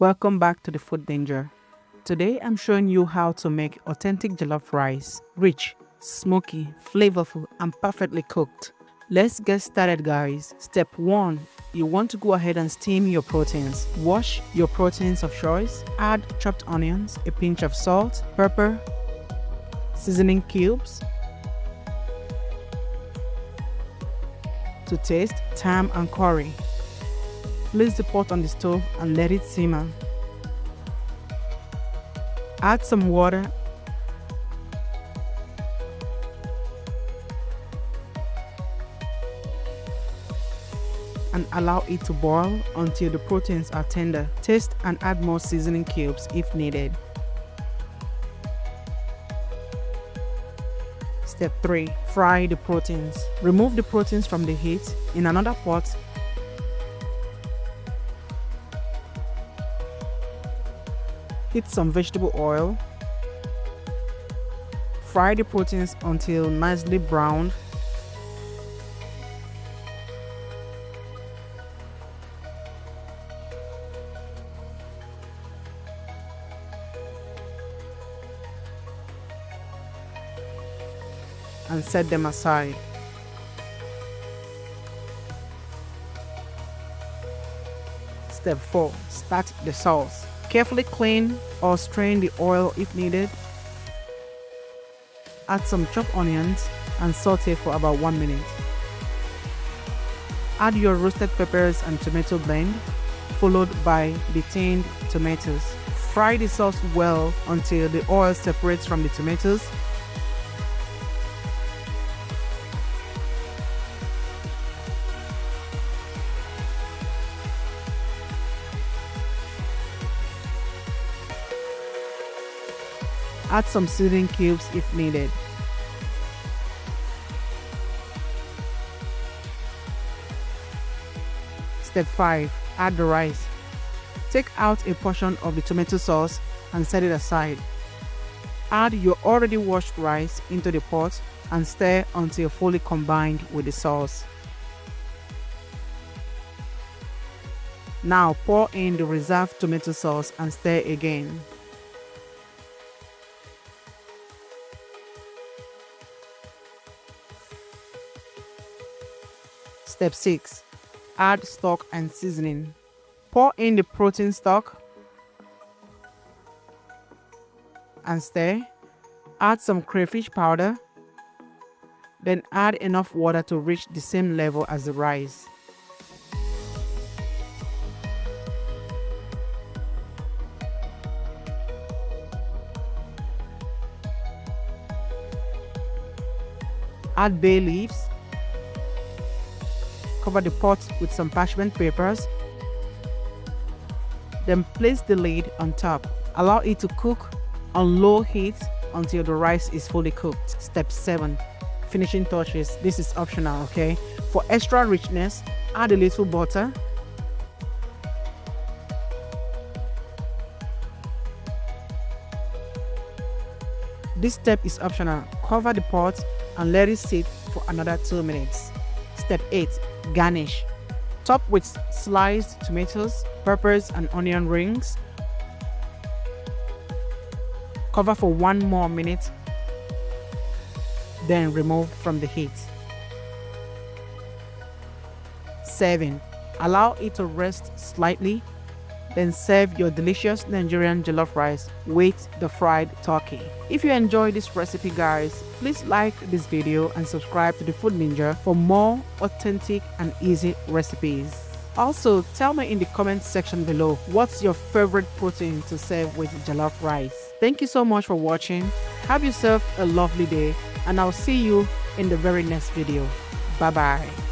Welcome back to the Food Danger. Today I'm showing you how to make authentic jollof rice. Rich, smoky, flavorful and perfectly cooked. Let's get started, guys. Step 1. You want to go ahead and steam your proteins. Wash your proteins of choice. Add chopped onions, a pinch of salt, pepper, seasoning cubes, to taste, thyme and curry. Place the pot on the stove and let it simmer. Add some water and allow it to boil until the proteins are tender. Taste and add more seasoning cubes if needed. Step 3. Fry the proteins. Remove the proteins from the heat in another pot. Heat some vegetable oil. Fry the proteins until nicely browned. And set them aside. Step 4. Start the sauce. Carefully clean or strain the oil if needed. Add some chopped onions and saute for about 1 minute. Add your roasted peppers and tomato blend, followed by the tinned tomatoes. Fry the sauce well until the oil separates from the tomatoes. Add some seasoning cubes if needed. Step 5. Add the rice. Take out a portion of the tomato sauce and set it aside. Add your already washed rice into the pot and stir until fully combined with the sauce. Now pour in the reserved tomato sauce and stir again. Step 6. Add stock and seasoning. Pour in the protein stock and stir. Add some crayfish powder. Then add enough water to reach the same level as the rice. Add bay leaves. Cover the pot with some parchment papers. Then place the lid on top. Allow it to cook on low heat until the rice is fully cooked. Step 7. Finishing touches. This is optional, okay? For extra richness, add a little butter. This step is optional. Cover the pot and let it sit for another 2 minutes. Step 8. Garnish. Top with sliced tomatoes, peppers and onion rings. Cover for 1 more minute. Then remove from the heat. Serving. Allow it to rest slightly. Then serve your delicious Nigerian jollof rice with the fried turkey. If you enjoyed this recipe, guys, please like this video and subscribe to the Food Ninja for more authentic and easy recipes. Also, tell me in the comment section below what's your favorite protein to serve with jollof rice. Thank you so much for watching. Have yourself a lovely day and I'll see you in the very next video. Bye bye.